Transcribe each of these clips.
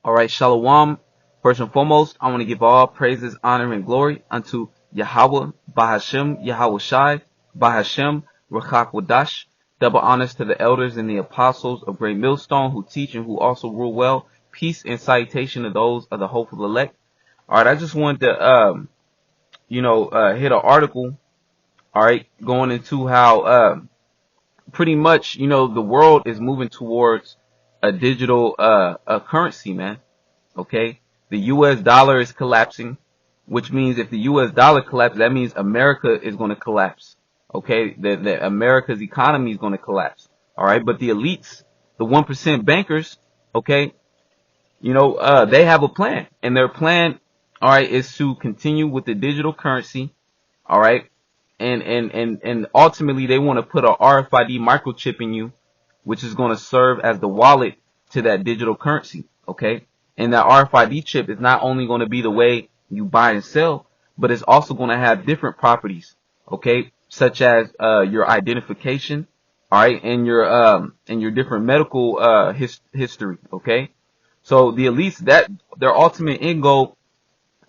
All right, Shalom. First and foremost, I want to give all praises, honor, and glory unto Yahweh, Bahashem, Yahweh Shai, Bahashem, Rachak Wadash. Double honors to the elders and the apostles of Great Millstone who teach and who also rule well. Peace and salutation to those of the hopeful elect. All right, I just wanted to, hit an article. All right, going into how, pretty much, the world is moving towards a digital, a currency, man. Okay, the U.S. dollar is collapsing, which means if the U.S. dollar collapses, that means America is going to collapse. Okay, the America's economy is going to collapse. All right, but the elites, the 1% bankers, okay, they have a plan, and their plan, all right, is to continue with the digital currency. All right, and ultimately they want to put a RFID microchip in you, which is going to serve as the wallet to that digital currency. Okay. And that RFID chip is not only going to be the way you buy and sell, but it's also going to have different properties, okay, such as your identification, all right, and your different medical history, okay. So the elites, that their ultimate end goal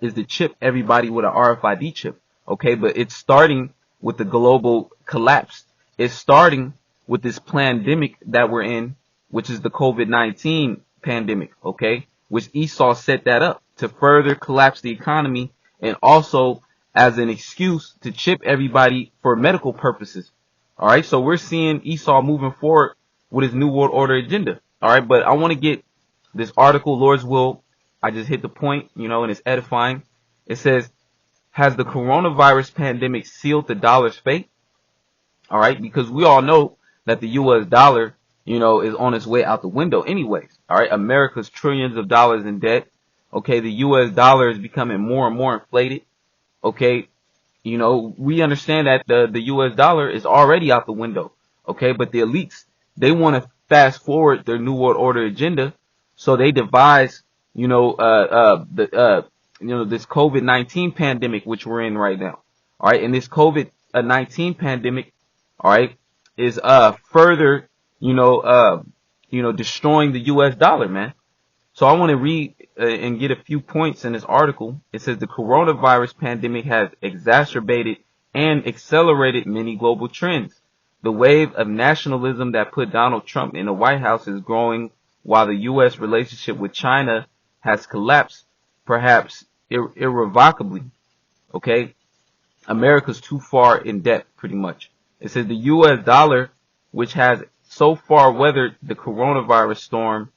is to chip everybody with an RFID chip, okay, but it's starting with the global collapse. It's starting with this pandemic that we're in, which is the COVID-19 pandemic, okay, which Esau set that up to further collapse the economy and also as an excuse to chip everybody for medical purposes. All right, so we're seeing Esau moving forward with his New World Order agenda. All right, but I want to get this article, Lord's Will. I just hit the point, and it's edifying. It says, has the coronavirus pandemic sealed the dollar's fate? All right, because we all know that the U.S. dollar, is on its way out the window anyways. All right, America's trillions of dollars in debt. Okay, the U.S. dollar is becoming more and more inflated. Okay, we understand that the U.S. dollar is already out the window. Okay, but the elites, they want to fast forward their New World Order agenda, so they devise, this COVID-19 pandemic which we're in right now. All right, and this COVID-19 pandemic, all right, is further, destroying the U.S. dollar, man. So I want to read and get a few points in this article. It says the coronavirus pandemic has exacerbated and accelerated many global trends. The wave of nationalism that put Donald Trump in the White House is growing, while the U.S. relationship with China has collapsed, perhaps irrevocably. Okay, America's too far in debt, pretty much. It says the U.S. dollar, which has so far weathered the coronavirus storm,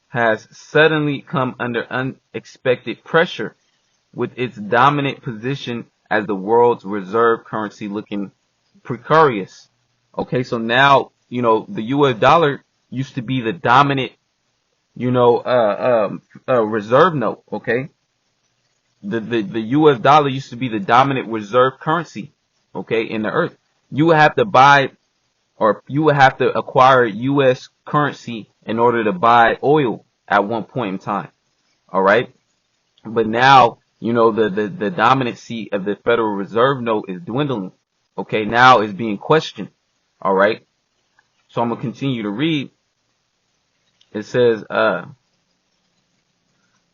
has suddenly come under unexpected pressure, with its dominant position as the world's reserve currency looking precarious. Okay, so now, the U.S. dollar used to be the dominant, reserve note, okay? The U.S. dollar used to be the dominant reserve currency, okay, in the earth. You would have to buy, or you would have to acquire U.S. currency in order to buy oil at one point in time. All right. But now, the dominancy of the Federal Reserve note is dwindling. Okay. Now it's being questioned. All right. So I'm going to continue to read. It says,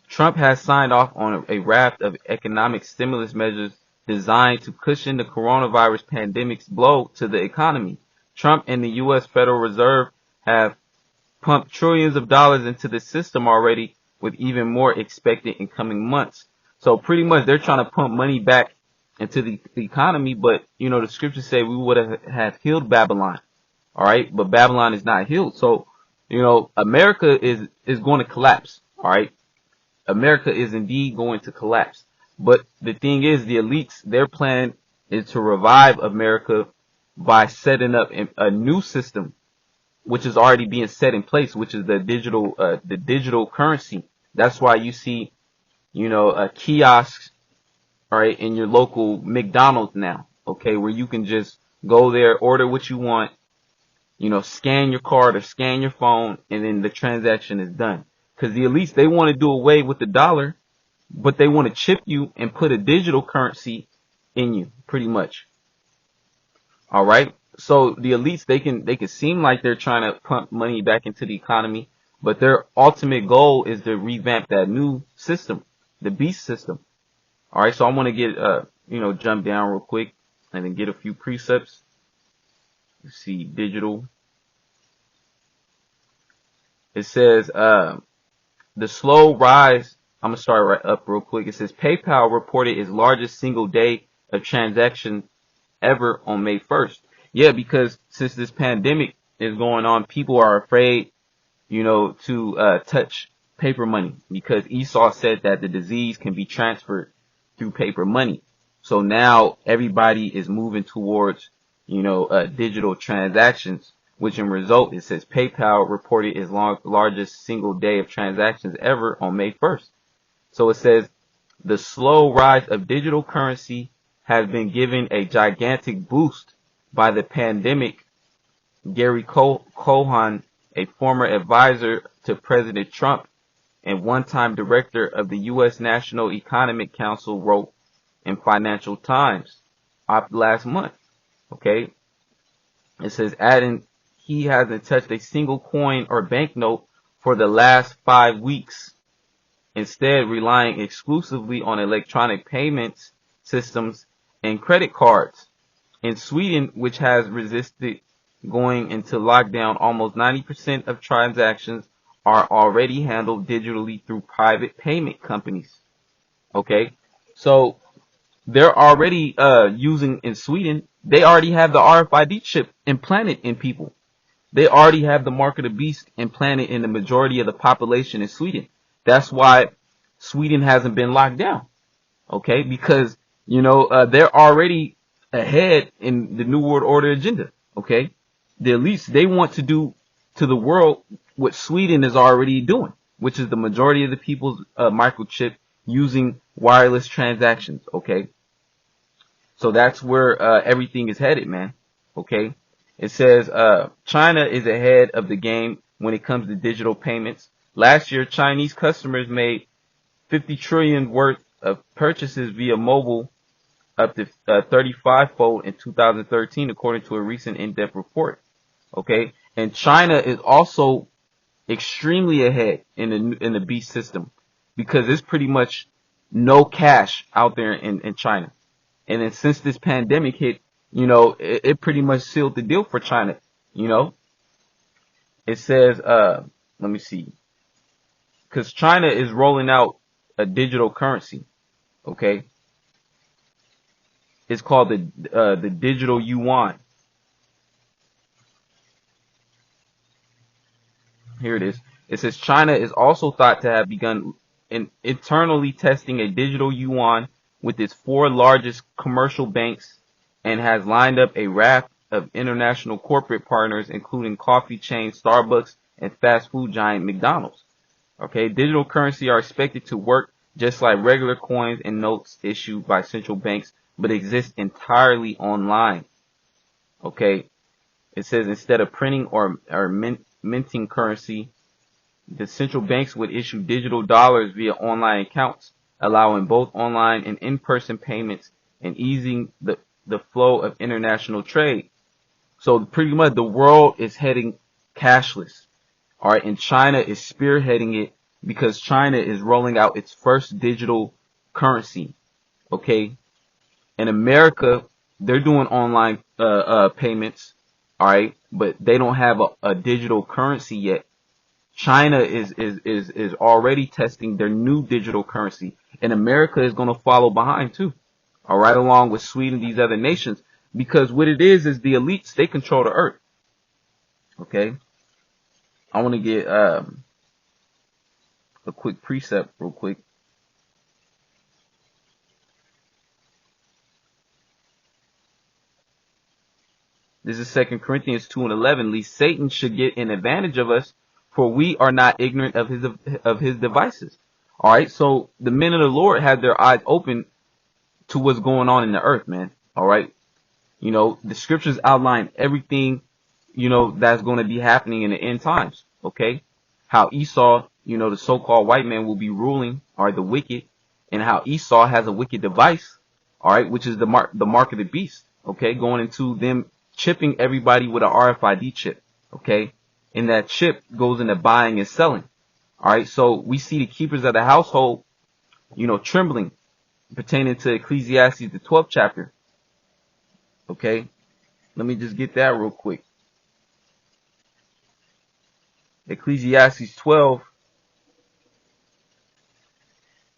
Trump has signed off on a raft of economic stimulus measures designed to cushion the coronavirus pandemic's blow to the economy. Trump and the U.S. Federal Reserve have pumped trillions of dollars into the system already, with even more expected in coming months. So pretty much they're trying to pump money back into the economy, but the scriptures say we would have healed Babylon. All right, but Babylon is not healed. So, America is going to collapse. All right, America is indeed going to collapse. But the thing is, the elites, their plan is to revive America by setting up a new system, which is already being set in place, which is the digital currency. That's why you see, kiosks, all right, in your local McDonald's now, okay, where you can just go there, order what you want, scan your card or scan your phone, and then the transaction is done. Because the elites, they want to do away with the dollar, but they want to chip you and put a digital currency in you, pretty much. All right. So the elites, they can seem like they're trying to pump money back into the economy, But their ultimate goal is to revamp that new system, the beast system. All right, so I want to get jump down real quick and then get a few precepts. Let's see, digital. It says the slow rise. I'm gonna start right up real quick. It says PayPal reported its largest single day of transaction ever on May 1st. Yeah, because since this pandemic is going on, people are afraid, to touch paper money, because Esau said that the disease can be transferred through paper money. So now everybody is moving towards, digital transactions, which in result, it says PayPal reported its largest single day of transactions ever on May 1st. So it says the slow rise of digital currency has been given a gigantic boost by the pandemic. Gary Cohn, a former advisor to President Trump and one-time director of the U.S. National Economic Council, wrote in Financial Times last month. Okay. It says, adding, he hasn't touched a single coin or banknote for the last 5 weeks, instead relying exclusively on electronic payments systems and credit cards. In Sweden, which has resisted going into lockdown, almost 90% of transactions are already handled digitally through private payment companies. Okay, so they're already using, in Sweden, they already have the RFID chip implanted in people. They already have the mark of the beast implanted in the majority of the population in Sweden. That's why Sweden hasn't been locked down. Okay, because they're already ahead in the New World Order agenda. Okay, the elites, they want to do to the world what Sweden is already doing, which is the majority of the people's microchip using wireless transactions. Okay, so that's where everything is headed, man. Okay, it says China is ahead of the game when it comes to digital payments. Last year, Chinese customers made 50 trillion worth of purchases via mobile, up to 35-fold in 2013, according to a recent in-depth report. Okay, and China is also extremely ahead in the beast system, because there's pretty much no cash out there in China. And then since this pandemic hit, it pretty much sealed the deal for China. It says, let me see, because China is rolling out a digital currency. Okay, it's called the digital yuan. Here it is. It says China is also thought to have begun internally testing a digital yuan with its 4 largest commercial banks, and has lined up a raft of international corporate partners, including coffee chain Starbucks and fast food giant McDonald's. Okay, digital currency are expected to work just like regular coins and notes issued by central banks, but exist entirely online. Okay, it says instead of printing or minting currency, the central banks would issue digital dollars via online accounts, allowing both online and in-person payments and easing the flow of international trade. So pretty much the world is heading cashless. All right, and China is spearheading it, because China is rolling out its first digital currency. Okay, in America, they're doing online payments. All right, but they don't have a digital currency yet. China is already testing their new digital currency, and America is going to follow behind too. All right, along with Sweden, these other nations, because what it is the elites, they control the earth. Okay, I want to get a quick precept real quick. This is 2 Corinthians 2:11. Lest Satan should get an advantage of us, for we are not ignorant of his devices. All right, so the men of the Lord have their eyes open to what's going on in the earth, man. All right, the scriptures outline everything, that's going to be happening in the end times. Okay, how Esau, the so-called white man, will be ruling, or the wicked, and how Esau has a wicked device, all right, which is the mark of the beast. Okay, going into them chipping everybody with an RFID chip. Okay, and that chip goes into buying and selling. All right. So we see the keepers of the household, trembling, pertaining to Ecclesiastes, the 12th chapter. Okay. Let me just get that real quick. Ecclesiastes 12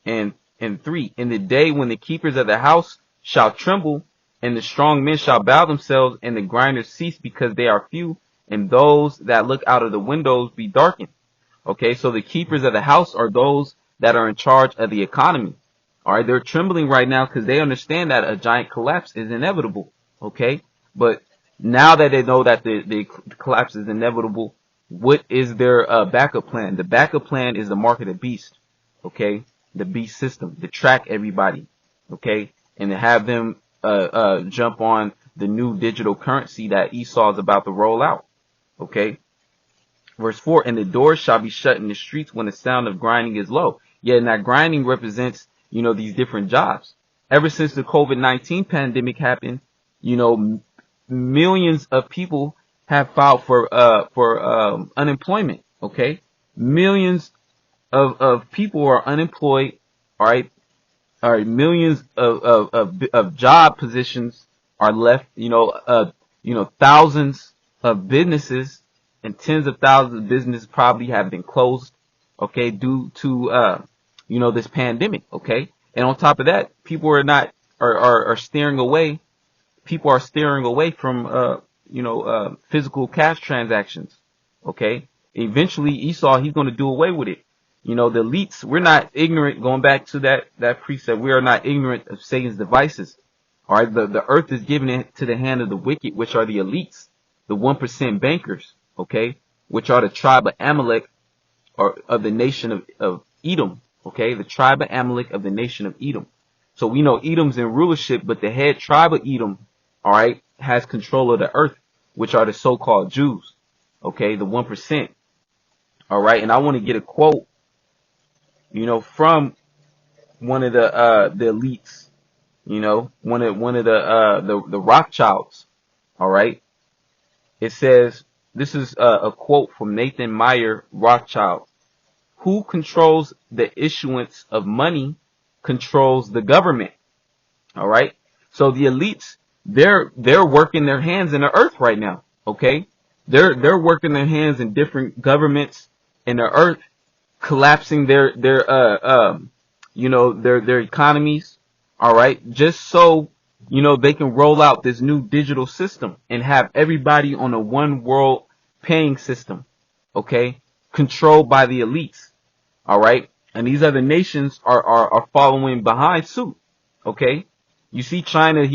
and 3. In the day when the keepers of the house shall tremble, and the strong men shall bow themselves, and the grinders cease because they are few, and those that look out of the windows be darkened. Okay, so the keepers of the house are those that are in charge of the economy. All right, they're trembling right now because they understand that a giant collapse is inevitable. Okay, but now that they know that the collapse is inevitable, what is their backup plan? The backup plan is the mark of the beast. Okay, the beast system to track everybody. Okay, and to have them jump on the new digital currency that Esau is about to roll out. Okay. Verse 4, and the doors shall be shut in the streets when the sound of grinding is low. Yeah, and that grinding represents, these different jobs. Ever since the COVID-19 pandemic happened, millions of people have filed for unemployment. Okay. Millions of people are unemployed. All right. All right. Millions of job positions are left, thousands of businesses and tens of thousands of businesses probably have been closed, okay, due to, this pandemic, okay? And on top of that, people are steering away. People are steering away from, physical cash transactions, okay? Eventually, Esau, he's going to do away with it. The elites, we're not ignorant, going back to that precept, we are not ignorant of Satan's devices. All right, the earth is given into the hand of the wicked, which are the elites, the 1% bankers. Okay, which are the tribe of Amalek, or of the nation of Edom. Okay, the tribe of Amalek of the nation of Edom. So we know Edom's in rulership, but the head tribe of Edom, all right, has control of the earth, which are the so-called Jews. Okay, the 1%. All right, and I want to get a quote, from one of the elites, one of the Rothschilds. All right, it says. This is a quote from Nathan Meyer Rothschild. Who controls the issuance of money controls the government. All right. So the elites, they're working their hands in the earth right now. Okay. They're working their hands in different governments in the earth, collapsing their economies. All right. Just so they can roll out this new digital system and have everybody on a one world paying system, okay, controlled by the elites, all right, and these other nations are following behind suit, okay. You see, China's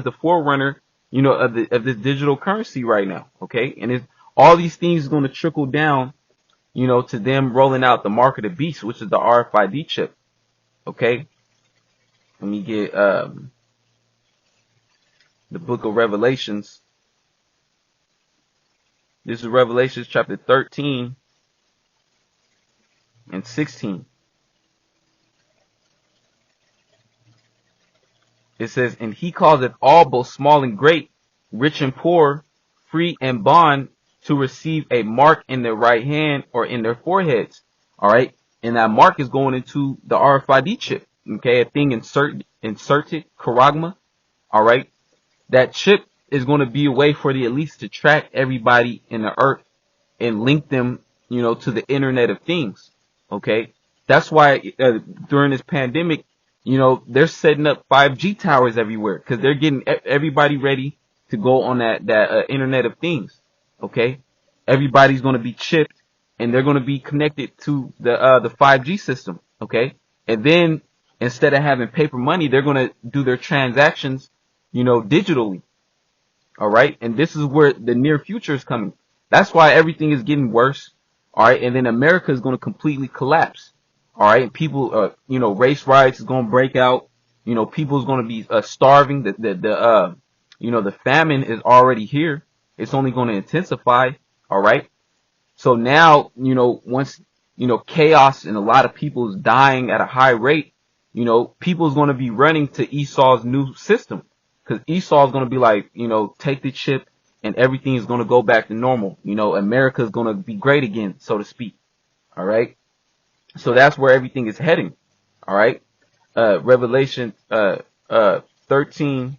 the forerunner, of this digital currency right now, okay, and all these things going to trickle down, to them rolling out the mark of the beast, which is the RFID chip, okay. Let me get the book of Revelations. This is Revelation chapter 13 and 16. It says, and he causeth all, both small and great, rich and poor, free and bond, to receive a mark in their right hand or in their foreheads. All right. And that mark is going into the RFID chip. Okay. A thing inserted, charagma. All right. That chip is going to be a way for the elites to track everybody in the earth and link them, to the Internet of Things. Okay. That's why during this pandemic, they're setting up 5G towers everywhere because they're getting everybody ready to go on that Internet of Things. Okay. Everybody's going to be chipped and they're going to be connected to the 5G system. Okay. And then instead of having paper money, they're going to do their transactions, digitally. All right. And this is where the near future is coming. That's why everything is getting worse. All right. And then America is going to completely collapse. All right. And people, race riots is going to break out. People is going to be starving. The famine is already here. It's only going to intensify. All right. So now, once, chaos and a lot of people is dying at a high rate, people is going to be running to Esau's new system. Because Esau is going to be like, take the chip and everything is going to go back to normal. You know, America is going to be great again, so to speak. All right. So that's where everything is heading. All right. Revelation 13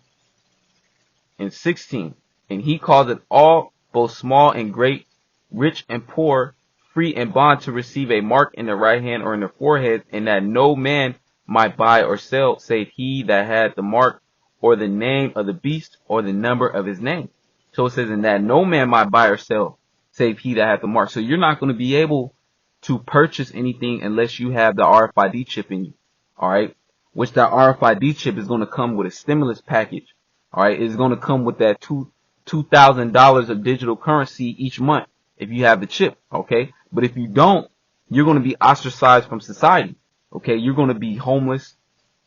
and 16. And he calls it all, both small and great, rich and poor, free and bond, to receive a mark in the right hand or in the forehead, and that no man might buy or sell save he that had the mark or the name of the beast or the number of his name. So it says, and that no man might buy or sell save he that had the mark. So you're not going to be able to purchase anything unless you have the RFID chip in you. All right. Which that RFID chip is going to come with a stimulus package. All right. It's going to come with that $2,000 of digital currency each month if you have the chip. Okay. But if you don't, you're going to be ostracized from society. Okay. You're going to be homeless.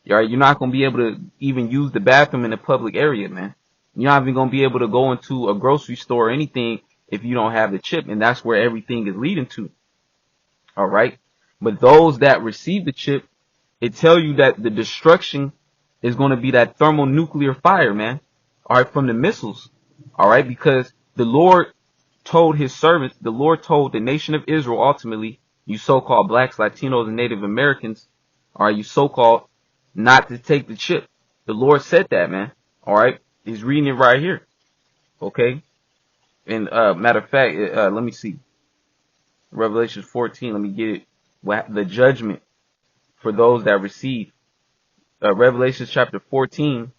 All right. You're not going to be able to even use the bathroom in a public area, man. You're not even going to be able to go into a grocery store or anything if you don't have the chip. And that's where everything is leading to. All right. But those that receive the chip, it tell you that the destruction is going to be that thermonuclear fire, man. All right. From the missiles. All right. Because the Lord told his servants, the Lord told the nation of Israel, ultimately, you so-called blacks, Latinos, and Native Americans, all right, you so-called, not to take the chip. The Lord said that, man. All right. He's reading it right here. Okay. And matter of fact, let me see. Revelation 14. Let me get it. The judgment for those that receive. Revelation chapter 14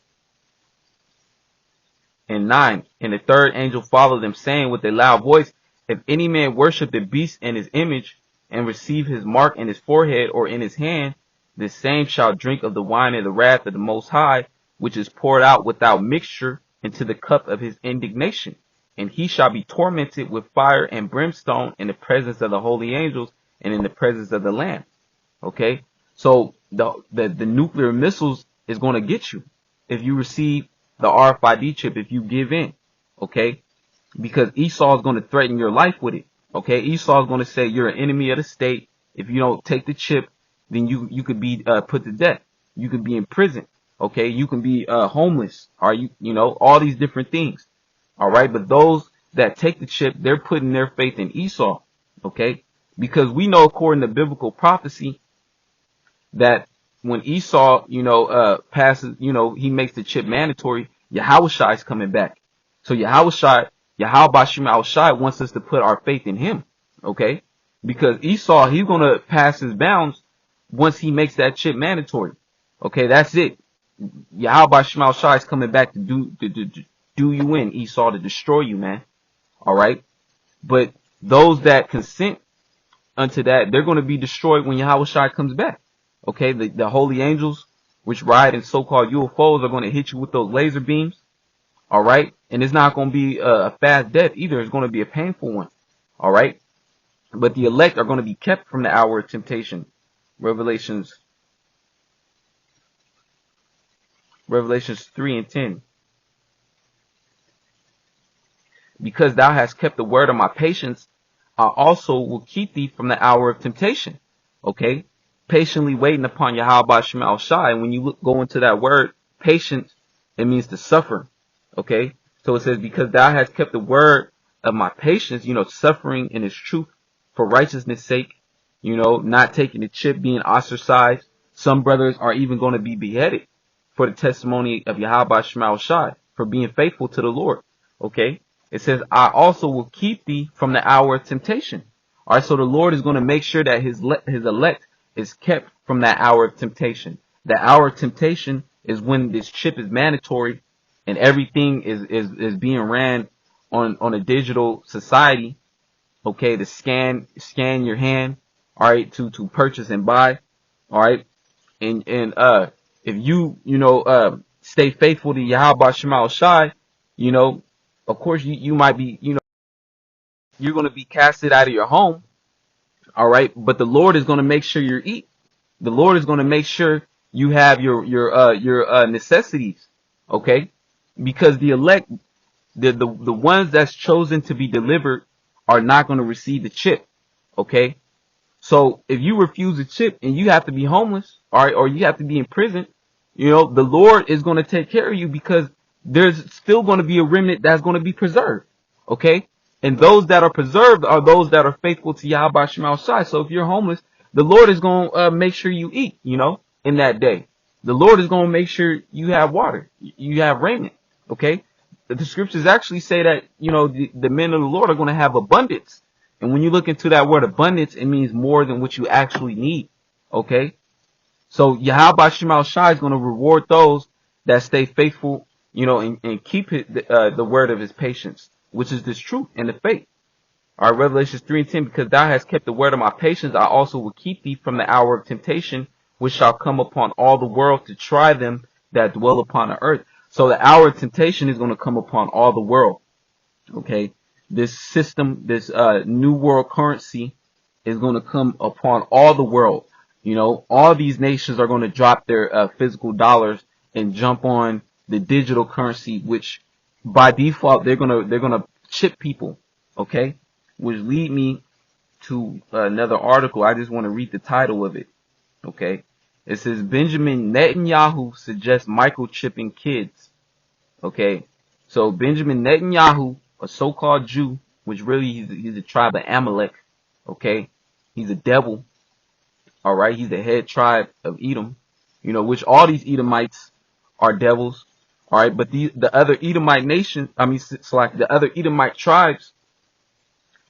and 9. And the third angel followed them, saying with a loud voice, if any man worship the beast and his image, and receive his mark in his forehead or in his hand, the same shall drink of the wine of the wrath of the Most High, which is poured out without mixture into the cup of his indignation. And he shall be tormented with fire and brimstone in the presence of the holy angels and in the presence of the Lamb. Okay. So the nuclear missiles is going to get you if you receive the RFID chip, if you give in. Okay. Because Esau is going to threaten your life with it. Okay. Esau is going to say you're an enemy of the state. If you don't take the chip, then you could be put to death. You could be in prison. Okay. You can be homeless. Or you know, all these different things. All right. But those that take the chip, they're putting their faith in Esau. Okay. Because we know, according to biblical prophecy, that when Esau, passes, he makes the chip mandatory, Yahushua is coming back. So Yahushua wants us to put our faith in him. Okay. Because Esau, he's going to pass his bounds once he makes that chip mandatory. Okay. That's it. Yahushua is coming back to do you in, Esau, to destroy you, man. All right. But those that consent unto that, they're going to be destroyed when Yahushua comes back. Okay. The holy angels, which ride in so-called UFOs, are going to hit you with those laser beams. All right. And it's not going to be a fast death either. It's going to be a painful one. All right. But the elect are going to be kept from the hour of temptation. Revelations 3 and 10. Because thou hast kept the word of my patience, I also will keep thee from the hour of temptation. Okay. Patiently waiting upon Yahweh Shema Shai. And when you go into that word, patience, it means to suffer. Okay. So it says, because thou hast kept the word of my patience, suffering in its truth for righteousness' sake, not taking the chip, being ostracized. Some brothers are even going to be beheaded for the testimony of Yahweh Shema Shai, for being faithful to the Lord. Okay. It says, I also will keep thee from the hour of temptation. All right. So the Lord is going to make sure that his elect is kept from that hour of temptation. The hour of temptation is when this chip is mandatory and everything is being ran on a digital society. Okay. To scan your hand. All right. To purchase and buy. All right. And if you stay faithful to Yahweh Shema Shai, of course you might be, you're going to be casted out of your home. All right. But the Lord is going to make sure you eat. The Lord is going to make sure you have your necessities. Okay. Because the elect, the ones that's chosen to be delivered are not going to receive the chip. Okay. So if you refuse the chip and you have to be homeless, all right, or you have to be in prison, the Lord is going to take care of you because there's still going to be a remnant that's going to be preserved. Okay. And those that are preserved are those that are faithful to Yahweh Shema Shai. So if you're homeless, the Lord is going to make sure you eat, in that day. The Lord is going to make sure you have water, you have raiment. Okay. The scriptures actually say that, the men of the Lord are going to have abundance. And when you look into that word abundance, it means more than what you actually need. Okay. So Yahweh Shema Shai is going to reward those that stay faithful, and keep the word of his patience, which is this truth and the faith. All right, Revelations 3:10, because thou hast kept the word of my patience, I also will keep thee from the hour of temptation, which shall come upon all the world to try them that dwell upon the earth. So the hour of temptation is going to come upon all the world. Okay. This system, this new world currency is going to come upon all the world. All these nations are going to drop their physical dollars and jump on the digital currency, which by default they're gonna chip people. Okay, which lead me to another article. I just want to read the title of it. Okay, it says Benjamin Netanyahu suggests microchipping kids. Okay, so Benjamin Netanyahu, a so-called Jew, which really he's a tribe of Amalek. Okay, he's a devil. All right, he's the head tribe of Edom, which all these Edomites are devils. All right, but the other Edomite nation, it's like the other Edomite tribes,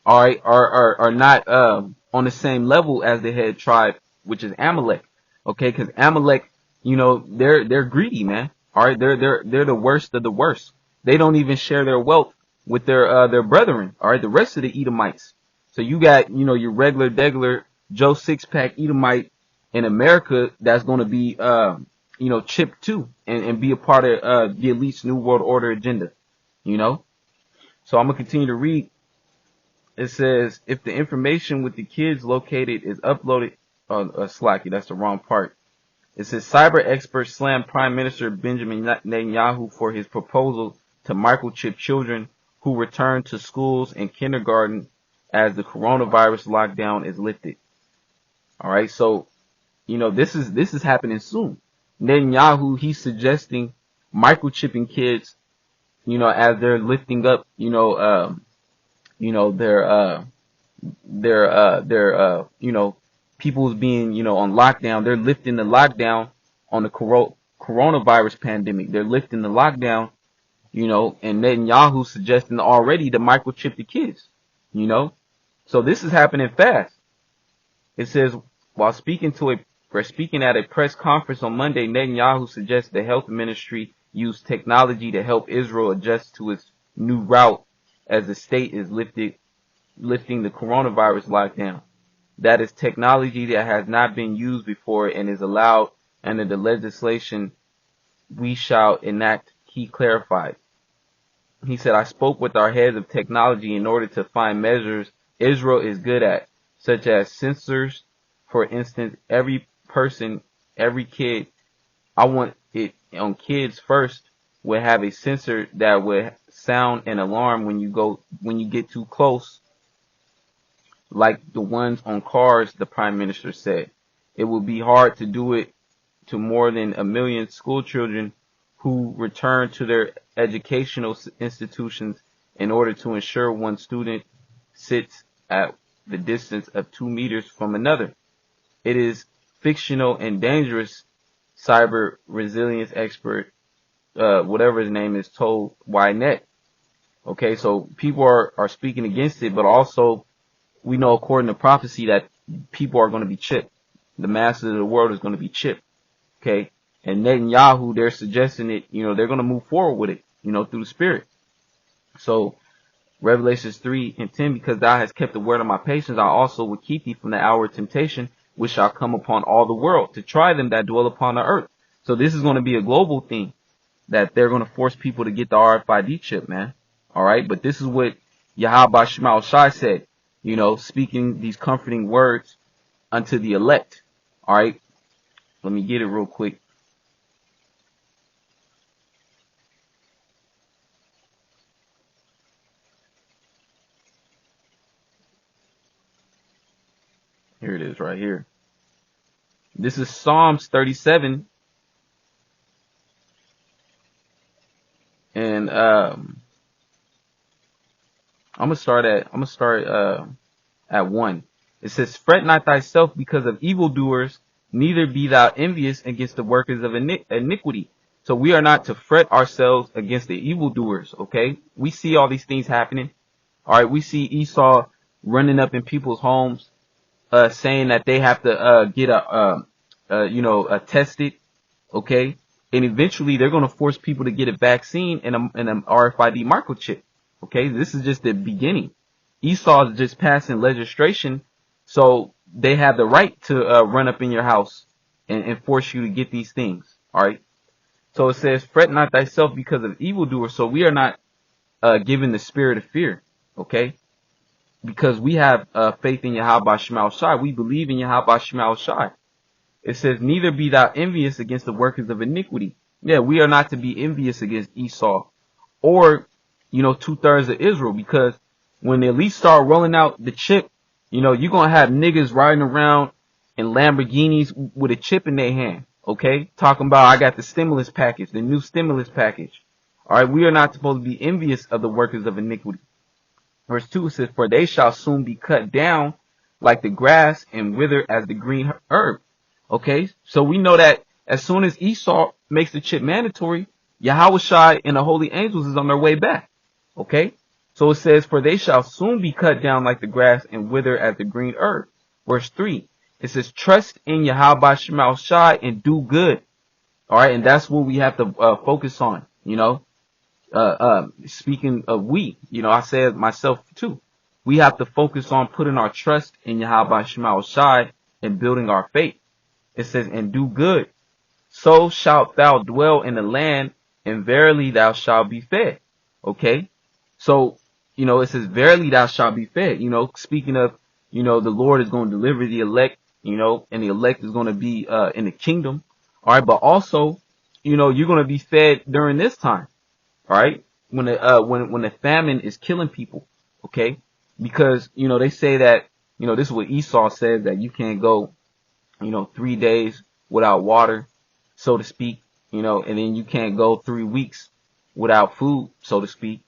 all right, are not on the same level as the head tribe, which is Amalek. Okay, because Amalek, they're greedy, man. All right, they're the worst of the worst. They don't even share their wealth with their brethren. All right, the rest of the Edomites. So you got your regular degular Joe Six-Pack Edomite in America that's going to be chipped too and be a part of the elite's New World Order agenda. So I'm gonna continue to read. It says, if the information with the kids located is uploaded on Slacky, that's the wrong part. It says cyber experts slam Prime Minister Benjamin Netanyahu for his proposal to microchip children who return to schools and kindergarten as the coronavirus lockdown is lifted. All right, so this is happening soon. Netanyahu, he's suggesting microchipping kids, as they're lifting up, their people's being, on lockdown. They're lifting the lockdown on the coronavirus pandemic. They're lifting the lockdown, and Netanyahu suggesting already to microchip the kids, So this is happening fast. It says, while speaking at a press conference on Monday, Netanyahu suggests the health ministry use technology to help Israel adjust to its new route as the state is lifting the coronavirus lockdown. That is technology that has not been used before and is allowed under the legislation we shall enact, he clarified. He said, I spoke with our heads of technology in order to find measures Israel is good at, such as sensors. For instance, every person, every kid, I want it on kids first, would have a sensor that would sound an alarm when you get too close, like the ones on cars, the Prime Minister said. It would be hard to do it to more than 1 million school children who return to their educational institutions in order to ensure one student sits at the distance of 2 meters from another. It is fictional and dangerous, cyber resilience expert, whatever his name is, told Ynet. Okay, so people are speaking against it, but also we know according to prophecy that people are going to be chipped. The masses of the world is going to be chipped. Okay, and Netanyahu, they're suggesting it, they're going to move forward with it, through the Spirit. So Revelations 3:10, because thou hast kept the word of my patience, I also will keep thee from the hour of temptation, which shall come upon all the world, to try them that dwell upon the earth. So this is going to be a global thing, that they're going to force people to get the RFID chip, man. All right, but this is what Yahweh Shema Shai said, speaking these comforting words unto the elect. All right, let me get it real quick. Here it is right here. This is Psalms 37. I'm gonna start at 1. It says, "Fret not thyself because of evildoers, neither be thou envious against the workers of iniquity." So we are not to fret ourselves against the evildoers. Okay, we see all these things happening. All right, we see Esau running up in people's homes, saying that they have to get a tested. Okay, and eventually they're going to force people to get a vaccine and an RFID microchip. Okay, this is just the beginning. Esau is just passing legislation, so they have the right to run up in your house and force you to get these things. All right. So it says, "Fret not thyself because of evildoers." So we are not given the spirit of fear. Okay, because we have faith in Yahweh Shema Shai. We believe in Yahweh Shema Shai. It says, "Neither be thou envious against the workers of iniquity." Yeah, we are not to be envious against Esau or, 2/3 of Israel, because when the elites start rolling out the chip, you're going to have niggas riding around in Lamborghinis with a chip in their hand. Okay. Talking about, I got the stimulus package, the new stimulus package. All right. We are not supposed to be envious of the workers of iniquity. Verse 2 says, "For they shall soon be cut down like the grass and wither as the green herb." Okay, so we know that as soon as Esau makes the chip mandatory, Yahweh Shai and the holy angels is on their way back. Okay, so it says, "For they shall soon be cut down like the grass and wither as the green herb." Verse 3, it says, "Trust in Yahweh Shema Shai and do good." All right, and that's what we have to focus on. Speaking of we, I said myself too. We have to focus on putting our trust in Yahweh Shema Shai and building our faith. It says, "And do good. So shalt thou dwell in the land, and verily thou shalt be fed." Okay. So, it says, "Verily thou shalt be fed." Speaking of, the Lord is going to deliver the elect, and the elect is going to be, in the kingdom. All right. But also, you're going to be fed during this time. All right. When the famine is killing people. Okay. Because, they say that, this is what Esau says, that you can't go 3 days without water, so to speak, and then you can't go 3 weeks without food, so to speak.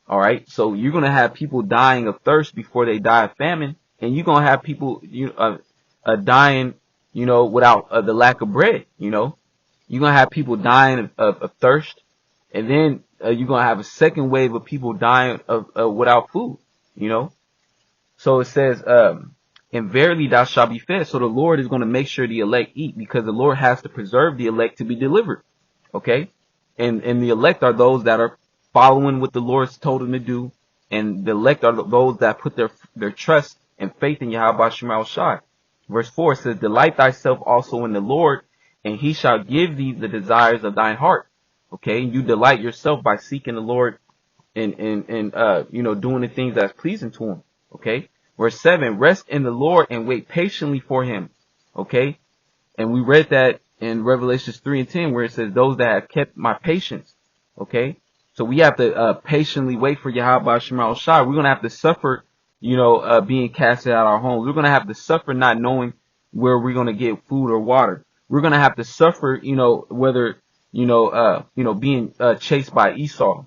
All right. So you're going to have people dying of thirst before they die of famine. And you're going to have people, dying, without the lack of bread. You're going to have people dying of thirst. And then you're going to have a second wave of people dying without food, So it says, "And verily thou shalt be fed." So the Lord is going to make sure the elect eat, because the Lord has to preserve the elect to be delivered. Okay. And the elect are those that are following what the Lord's told them to do. And the elect are those that put their trust and faith in Yahweh Shema Shai. Verse 4 says, "Delight thyself also in the Lord, and he shall give thee the desires of thine heart." Okay. You delight yourself by seeking the Lord and doing the things that's pleasing to him. Okay. Verse 7, "Rest in the Lord and wait patiently for him." Okay. And we read that in Revelations 3 and 10, where it says, "Those that have kept my patience." Okay. So we have to patiently wait for Yahweh Shema Shai. We're going to have to suffer, being casted out of our homes. We're going to have to suffer not knowing where we're going to get food or water. We're going to have to suffer, whether, being chased by Esau.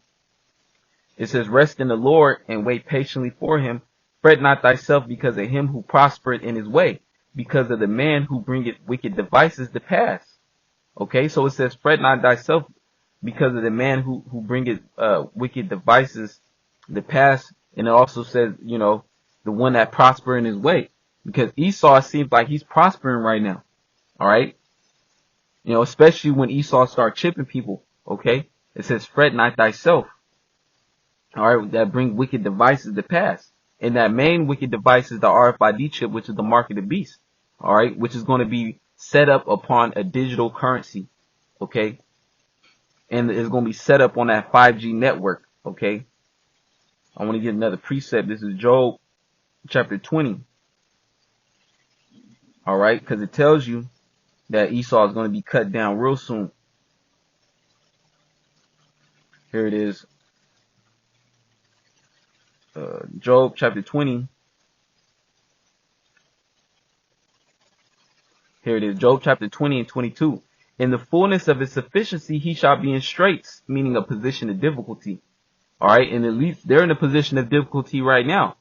It says, "Rest in the Lord and wait patiently for him. Fret not thyself because of him who prospereth in his way, because of the man who bringeth wicked devices to pass." Okay, so it says, "Fret not thyself because of the man who bringeth wicked devices to pass." And it also says, the one that prosper in his way, because Esau seems like he's prospering right now. All right. Especially when Esau starts chipping people. Okay. It says, "Fret not thyself." All right. That bring wicked devices to pass. And that main wicked device is the RFID chip, which is the mark of the beast. All right. Which is going to be set up upon a digital currency. Okay. And it's going to be set up on that 5G network. Okay. I want to get another precept. This is Job chapter 20. All right. Because it tells you that Esau is going to be cut down real soon. Here it is. Job chapter 20. Here it is. Job chapter 20 and 22. "In the fullness of his sufficiency, he shall be in straits," meaning a position of difficulty. All right. And at least they're in a position of difficulty right now.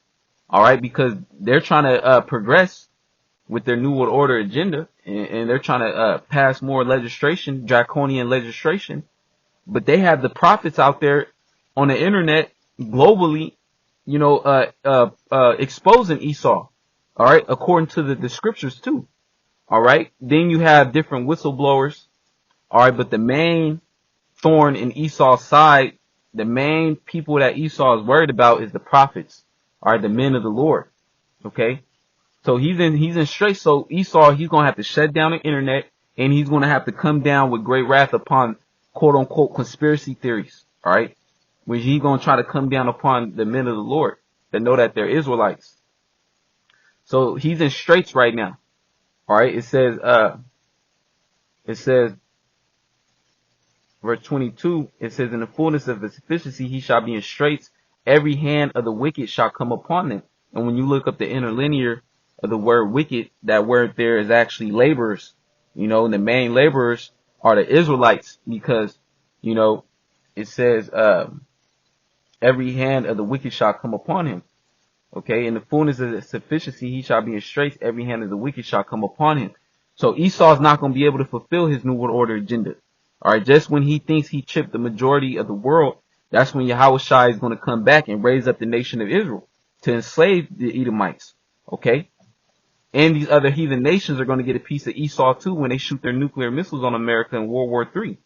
All right. Because they're trying to progress with their New World Order agenda, and they're trying to pass more legislation, draconian legislation. But they have the prophets out there on the internet globally, exposing Esau. All right. According to the scriptures too. All right. Then you have different whistleblowers. All right. But the main thorn in Esau's side, the main people that Esau is worried about is the prophets. All right. The men of the Lord. Okay. So he's in straight. So Esau, he's going to have to shut down the internet, and he's going to have to come down with great wrath upon quote unquote conspiracy theories. All right. Which he's going to try to come down upon the men of the Lord that know that they're Israelites. So he's in straits right now. All right. It says, verse 22, it says, in the fullness of his sufficiency, he shall be in straits. Every hand of the wicked shall come upon them. And when you look up the interlinear of the word wicked, that word there is actually laborers. And the main laborers are the Israelites, because, it says, every hand of the wicked shall come upon him. Okay. In the fullness of his sufficiency, he shall be in straits. Every hand of the wicked shall come upon him. So Esau's not going to be able to fulfill his New World Order agenda. All right. Just when he thinks he tripped the majority of the world, that's when Yahushua is going to come back and raise up the nation of Israel to enslave the Edomites. Okay. And these other heathen nations are going to get a piece of Esau too when they shoot their nuclear missiles on America in World War III.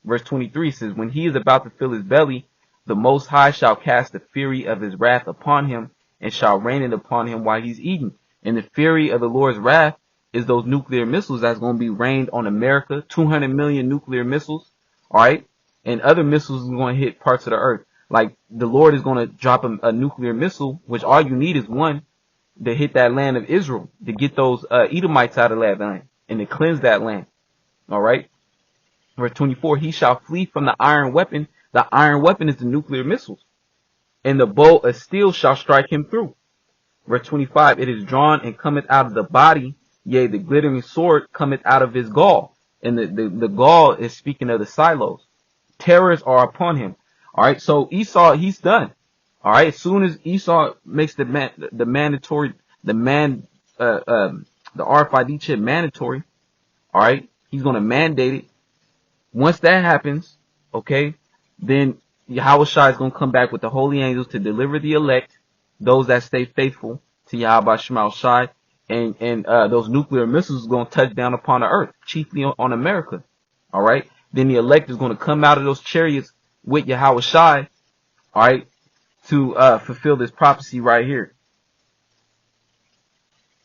Verse 23 says, when he is about to fill his belly, the Most High shall cast the fury of his wrath upon him and shall rain it upon him while he's eating. And the fury of the Lord's wrath is those nuclear missiles that's going to be rained on America. 200 million nuclear missiles. All right. And other missiles are going to hit parts of the earth. Like the Lord is going to drop a nuclear missile, which all you need is one, to hit that land of Israel, to get those Edomites out of that land and to cleanse that land. All right. Verse 24, he shall flee from the iron weapon. The iron weapon is the nuclear missiles. And the bow of steel shall strike him through. Verse 25, it is drawn and cometh out of the body. Yea, the glittering sword cometh out of his gall. And the gall is speaking of the silos. Terrors are upon him. All right. So Esau, he's done. All right. As soon as Esau makes the RFID chip mandatory. All right. He's going to mandate it. Once that happens, okay, then Yahushua is going to come back with the holy angels to deliver the elect, those that stay faithful to Yahweh Shema Shai, and those nuclear missiles are going to touch down upon the earth, chiefly on America. All right. Then the elect is going to come out of those chariots with Yahushua, all right, to fulfill this prophecy right here.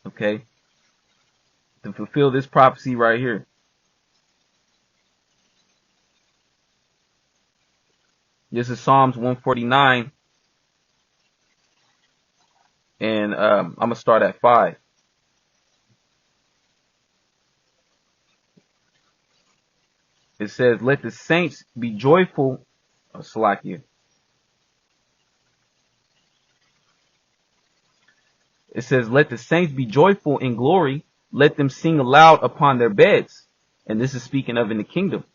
Okay. To fulfill this prophecy right here. This is Psalms 149, and I'm going to start at 5. It says, let the saints be joyful. Salakia. It says, let the saints be joyful in glory. Let them sing aloud upon their beds. And this is speaking of in the kingdom.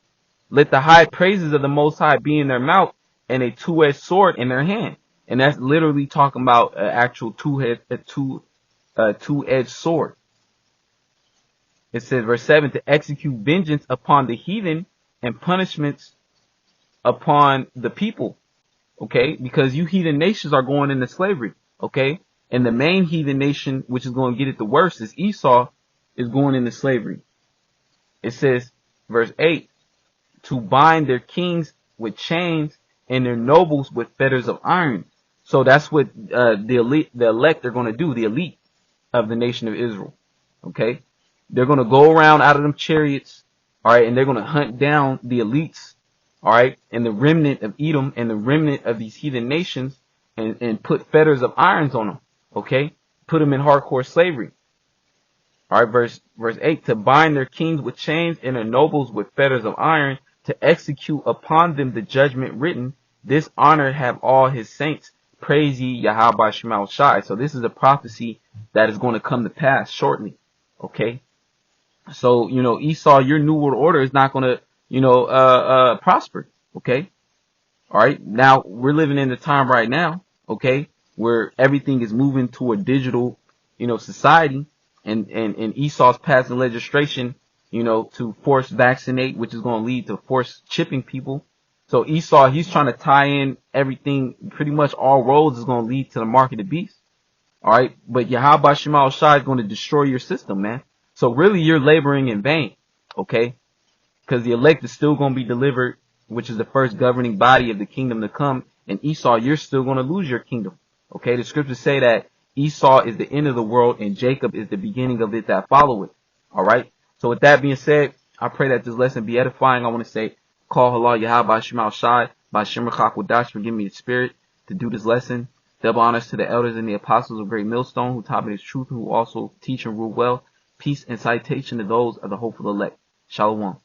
Let the high praises of the Most High be in their mouth, and a two-edged sword in their hand. And that's literally talking about an actual two-edged sword. It says, verse 7, to execute vengeance upon the heathen and punishments upon the people. Okay, because you heathen nations are going into slavery. Okay, and the main heathen nation, which is going to get it the worst, is Esau, is going into slavery. It says, verse 8, to bind their kings with chains and their nobles with fetters of iron. So that's what the elect are going to do, the elite of the nation of Israel. Okay, they're going to go around out of them chariots, all right, and they're going to hunt down the elites, all right, and the remnant of Edom and the remnant of these heathen nations, and put fetters of irons on them. Okay, put them in hardcore slavery. All right, verse 8, to bind their kings with chains and their nobles with fetters of iron, to execute upon them the judgment written. This honor have all his saints. Praise ye Yahweh Shema Shai. So this is a prophecy that is going to come to pass shortly. Okay. So, Esau, your new world order is not going to, prosper. Okay. All right. Now we're living in the time right now, okay, where everything is moving to a digital, society, and Esau's passing legislation, to force vaccinate, which is going to lead to forced chipping people. So Esau, he's trying to tie in everything. Pretty much all roads is going to lead to the mark of the beast. All right. But Yahweh Shema Shai is going to destroy your system, man. So really you're laboring in vain. Okay. Because the elect is still going to be delivered, which is the first governing body of the kingdom to come. And Esau, you're still going to lose your kingdom. Okay, the scriptures say that Esau is the end of the world and Jacob is the beginning of it that follow it. All right. So with that being said, I pray that this lesson be edifying. I want to say, call halal Yahweh Shema Shai, by Shemar Chak for giving me the spirit to do this lesson. Double honors to the elders and the apostles of Great Millstone who taught me this truth and who also teach and rule well. Peace and citation to those of the hopeful elect. Shalom.